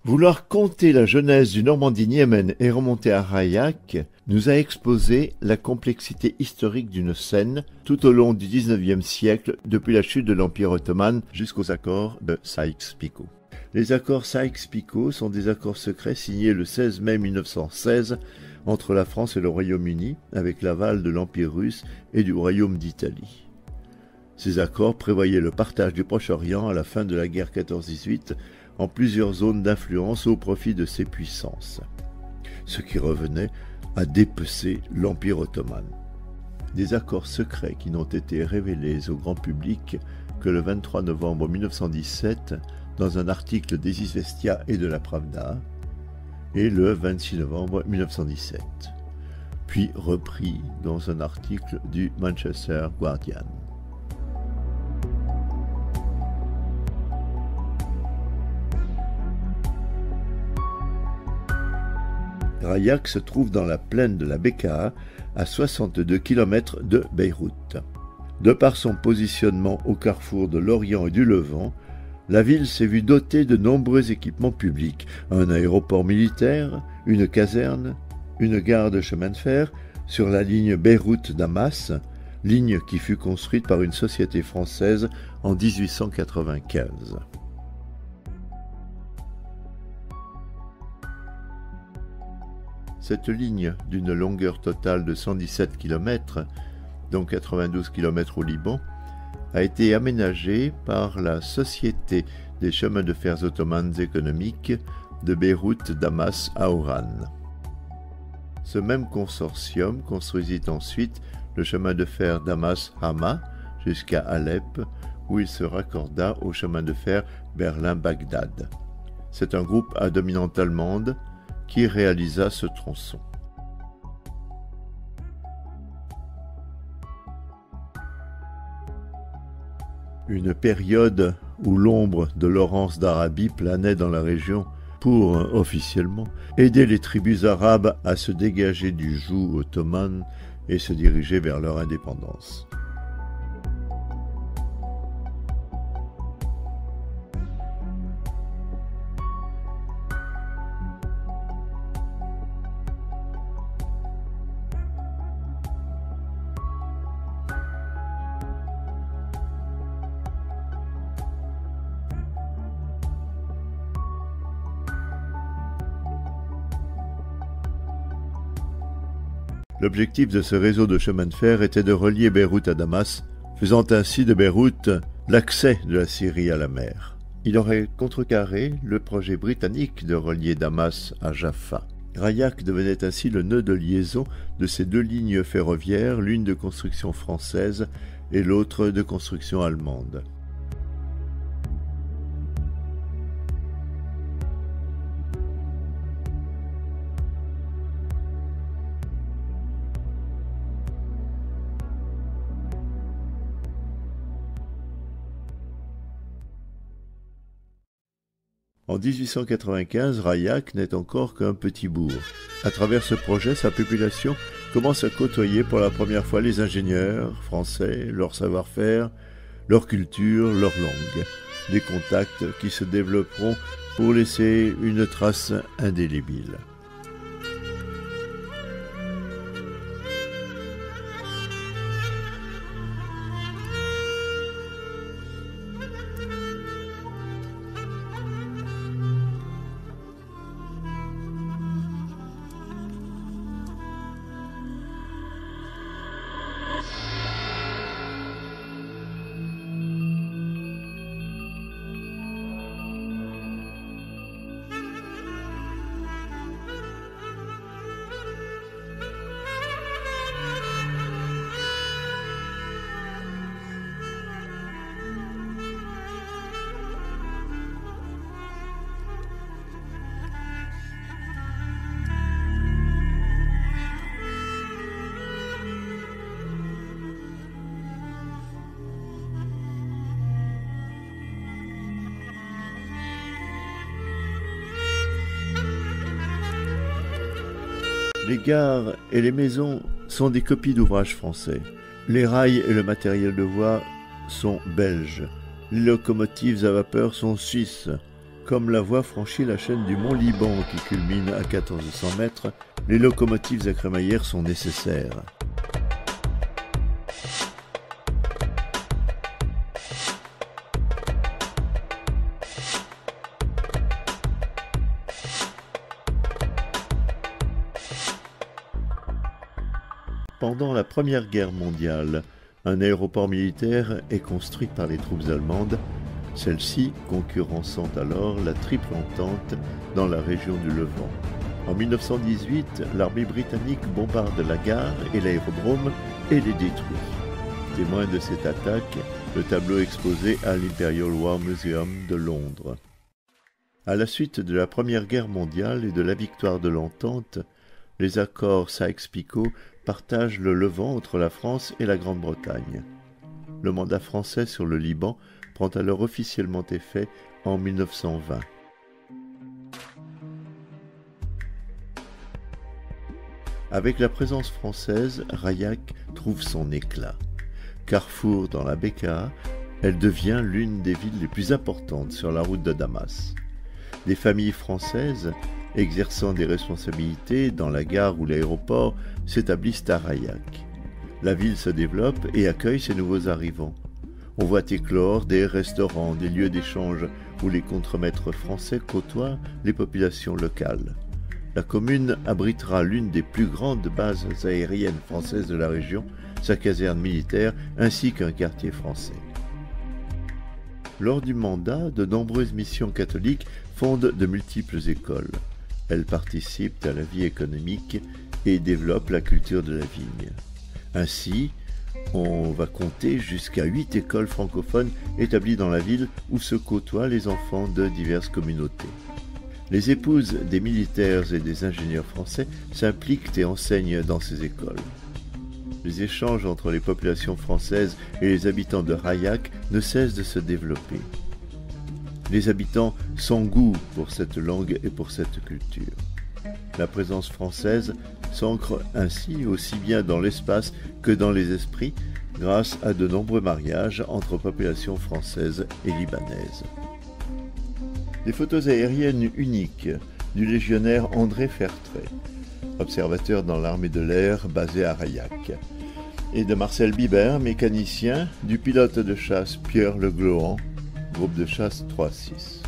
Vouloir conter la genèse du Normandie-Niemen et remonter à Ravaillac nous a exposé la complexité historique d'une scène tout au long du XIXe siècle, depuis la chute de l'Empire ottoman jusqu'aux accords de Sykes-Picot. Les accords Sykes-Picot sont des accords secrets signés le 16 mai 1916 entre la France et le Royaume-Uni, avec l'aval de l'Empire russe et du Royaume d'Italie. Ces accords prévoyaient le partage du Proche-Orient à la fin de la guerre 14-18 en plusieurs zones d'influence au profit de ces puissances, ce qui revenait à dépecer l'Empire ottoman. Des accords secrets qui n'ont été révélés au grand public que le 23 novembre 1917 dans un article des Izvestia et de la Pravda, et le 26 novembre 1917, puis repris dans un article du Manchester Guardian. Ravaillac se trouve dans la plaine de la Bekaa, à 62 km de Beyrouth. De par son positionnement au carrefour de l'Orient et du Levant, la ville s'est vue dotée de nombreux équipements publics, un aéroport militaire, une caserne, une gare de chemin de fer sur la ligne Beyrouth-Damas, ligne qui fut construite par une société française en 1895. Cette ligne, d'une longueur totale de 117 km, dont 92 km au Liban, a été aménagée par la Société des chemins de fer ottomanes économiques de Beyrouth-Damas à Oran. Ce même consortium construisit ensuite le chemin de fer Damas-Hama jusqu'à Alep, où il se raccorda au chemin de fer Berlin-Bagdad. C'est un groupe à dominante allemande qui réalisa ce tronçon. Une période où l'ombre de Laurence d'Arabie planait dans la région pour, officiellement, aider les tribus arabes à se dégager du joug ottoman et se diriger vers leur indépendance. L'objectif de ce réseau de chemin de fer était de relier Beyrouth à Damas, faisant ainsi de Beyrouth l'accès de la Syrie à la mer. Il aurait contrecarré le projet britannique de relier Damas à Jaffa. Ravaillac devenait ainsi le nœud de liaison de ces deux lignes ferroviaires, l'une de construction française et l'autre de construction allemande. En 1895, Ravaillac n'est encore qu'un petit bourg. À travers ce projet, sa population commence à côtoyer pour la première fois les ingénieurs français, leur savoir-faire, leur culture, leur langue. Des contacts qui se développeront pour laisser une trace indélébile. Les gares et les maisons sont des copies d'ouvrages français. Les rails et le matériel de voie sont belges. Les locomotives à vapeur sont suisses. Comme la voie franchit la chaîne du mont Liban qui culmine à 1400 mètres, les locomotives à crémaillère sont nécessaires. Pendant la Première Guerre mondiale, un aéroport militaire est construit par les troupes allemandes, celles-ci concurrençant alors la Triple Entente dans la région du Levant. En 1918, l'armée britannique bombarde la gare et l'aérodrome et les détruit. Témoin de cette attaque, le tableau exposé à l'Imperial War Museum de Londres. À la suite de la Première Guerre mondiale et de la victoire de l'Entente, les accords Sykes-Picot partagent le Levant entre la France et la Grande-Bretagne. Le mandat français sur le Liban prend alors officiellement effet en 1920. Avec la présence française, Rayak trouve son éclat. Carrefour dans la Bekaa, elle devient l'une des villes les plus importantes sur la route de Damas. Des familles françaises, exerçant des responsabilités dans la gare ou l'aéroport, s'établissent à Rayak. La ville se développe et accueille ses nouveaux arrivants. On voit éclore des restaurants, des lieux d'échange où les contremaîtres français côtoient les populations locales. La commune abritera l'une des plus grandes bases aériennes françaises de la région, sa caserne militaire ainsi qu'un quartier français. Lors du mandat, de nombreuses missions catholiques fondent de multiples écoles. Elles participent à la vie économique et développent la culture de la vigne. Ainsi, on va compter jusqu'à 8 écoles francophones établies dans la ville où se côtoient les enfants de diverses communautés. Les épouses des militaires et des ingénieurs français s'impliquent et enseignent dans ces écoles. Les échanges entre les populations françaises et les habitants de Rayak ne cessent de se développer. Les habitants s'engouent pour cette langue et pour cette culture. La présence française s'ancre ainsi aussi bien dans l'espace que dans les esprits grâce à de nombreux mariages entre populations françaises et libanaises. Des photos aériennes uniques du légionnaire André Fertré, observateur dans l'armée de l'air basé à Rayak, et de Marcel Bibert, mécanicien, du pilote de chasse Pierre Le Glohan, groupe de chasse 3-6.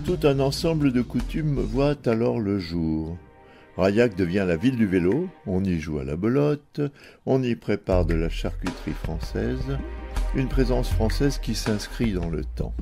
Tout un ensemble de coutumes voit alors le jour. Rayak devient la ville du vélo, on y joue à la belote, on y prépare de la charcuterie française, une présence française qui s'inscrit dans le temps.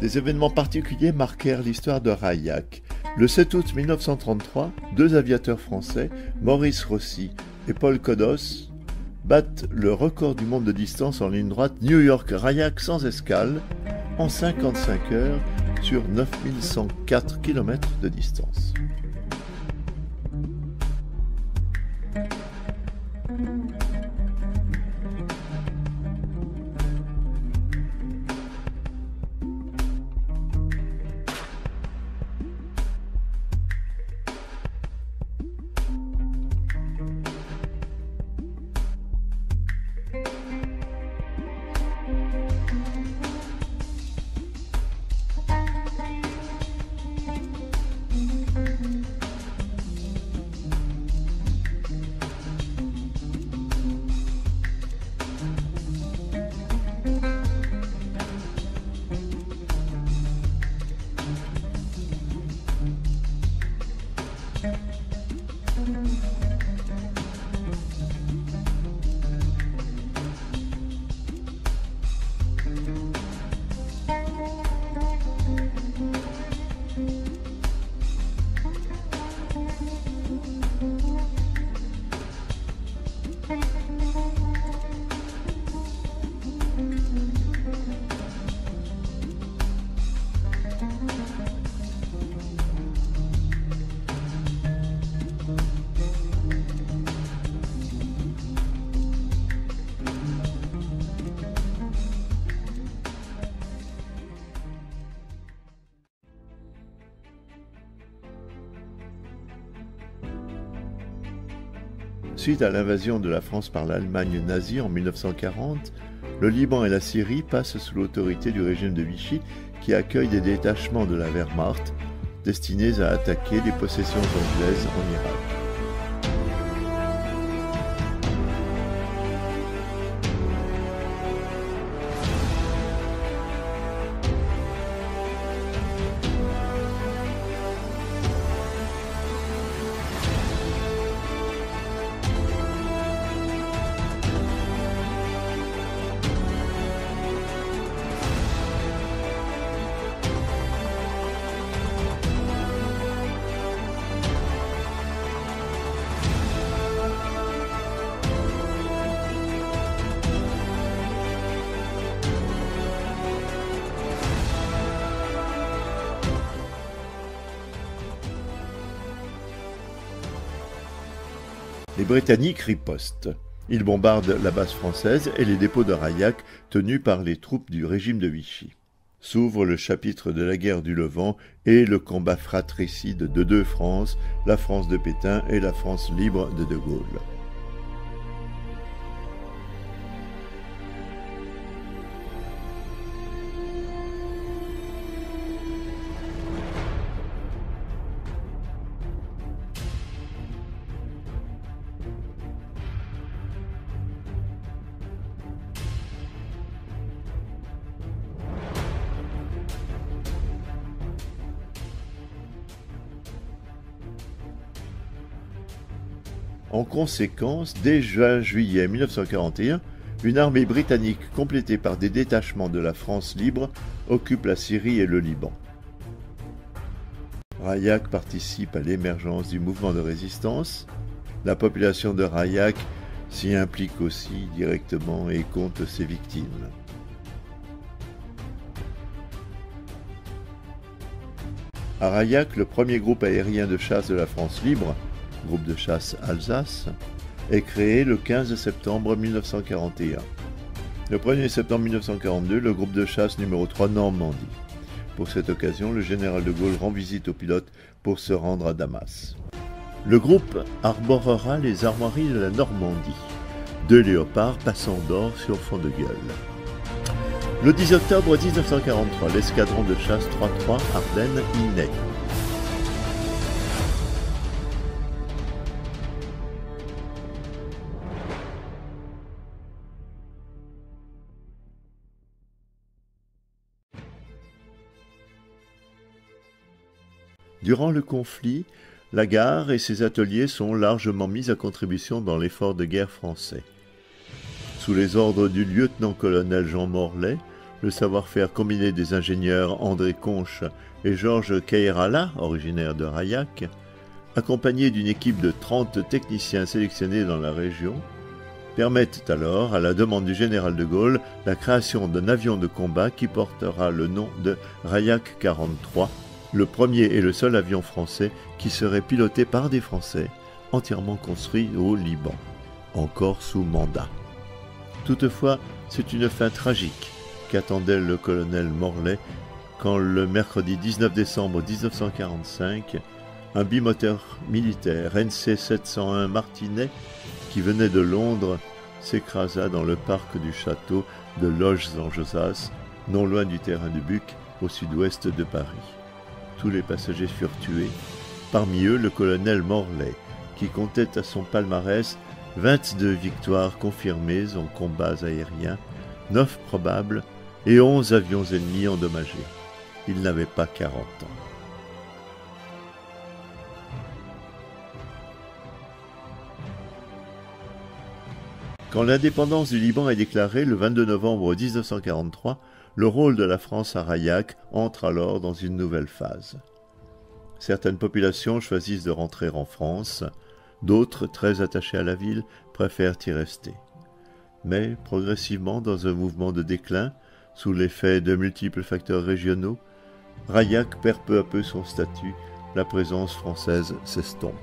Des événements particuliers marquèrent l'histoire de Rayak. Le 7 août 1933, deux aviateurs français, Maurice Rossi et Paul Kodos, battent le record du monde de distance en ligne droite New York-Rayak sans escale en 55 heures sur 9104 km de distance. Suite à l'invasion de la France par l'Allemagne nazie en 1940, le Liban et la Syrie passent sous l'autorité du régime de Vichy qui accueille des détachements de la Wehrmacht destinés à attaquer les possessions anglaises en Irak. Les Britanniques ripostent. Ils bombardent la base française et les dépôts de Rayak tenus par les troupes du régime de Vichy. S'ouvre le chapitre de la guerre du Levant et le combat fratricide de deux France, la France de Pétain et la France libre de De Gaulle. En conséquence, dès juin-juillet 1941, une armée britannique complétée par des détachements de la France libre occupe la Syrie et le Liban. Rayak participe à l'émergence du mouvement de résistance. La population de Rayak s'y implique aussi directement et compte ses victimes. À Rayak, le premier groupe aérien de chasse de la France libre, groupe de chasse Alsace, est créé le 15 septembre 1941. Le 1er septembre 1942, le groupe de chasse numéro 3 Normandie. Pour cette occasion, le général de Gaulle rend visite aux pilotes pour se rendre à Damas. Le groupe arborera les armoiries de la Normandie, deux léopards passant d'or sur fond de gueule. Le 10 octobre 1943, l'escadron de chasse 3-3 Ardennes y naît. Durant le conflit, la gare et ses ateliers sont largement mis à contribution dans l'effort de guerre français. Sous les ordres du lieutenant-colonel Jean Morlet, le savoir-faire combiné des ingénieurs André Conche et Georges Cayrala, originaire de Rayak, accompagné d'une équipe de 30 techniciens sélectionnés dans la région, permettent alors, à la demande du général de Gaulle, la création d'un avion de combat qui portera le nom de Rayak 43, le premier et le seul avion français qui serait piloté par des Français, entièrement construit au Liban, encore sous mandat. Toutefois, c'est une fin tragique qu'attendait le colonel Morlet quand le mercredi 19 décembre 1945, un bimoteur militaire NC 701 Martinet qui venait de Londres s'écrasa dans le parc du château de Loges-en-Josas, non loin du terrain de Buc, au sud-ouest de Paris. Tous les passagers furent tués, parmi eux le colonel Morlet, qui comptait à son palmarès 22 victoires confirmées en combats aériens, 9 probables et 11 avions ennemis endommagés. Il n'avait pas 40 ans. Quand l'indépendance du Liban est déclarée le 22 novembre 1943, le rôle de la France à Rayak entre alors dans une nouvelle phase. Certaines populations choisissent de rentrer en France, d'autres, très attachées à la ville, préfèrent y rester. Mais, progressivement, dans un mouvement de déclin, sous l'effet de multiples facteurs régionaux, Rayak perd peu à peu son statut, la présence française s'estompe.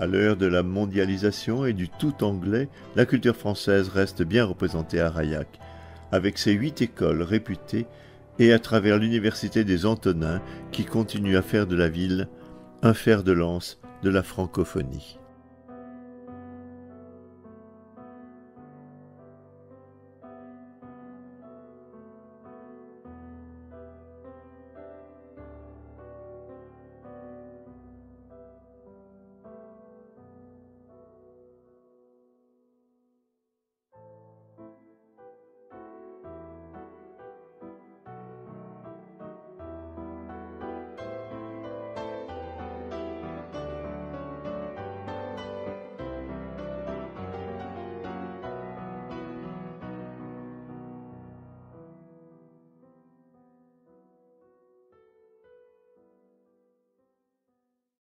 À l'heure de la mondialisation et du tout anglais, la culture française reste bien représentée à Ravaillac, avec ses 8 écoles réputées et à travers l'université des Antonins qui continue à faire de la ville un fer de lance de la francophonie.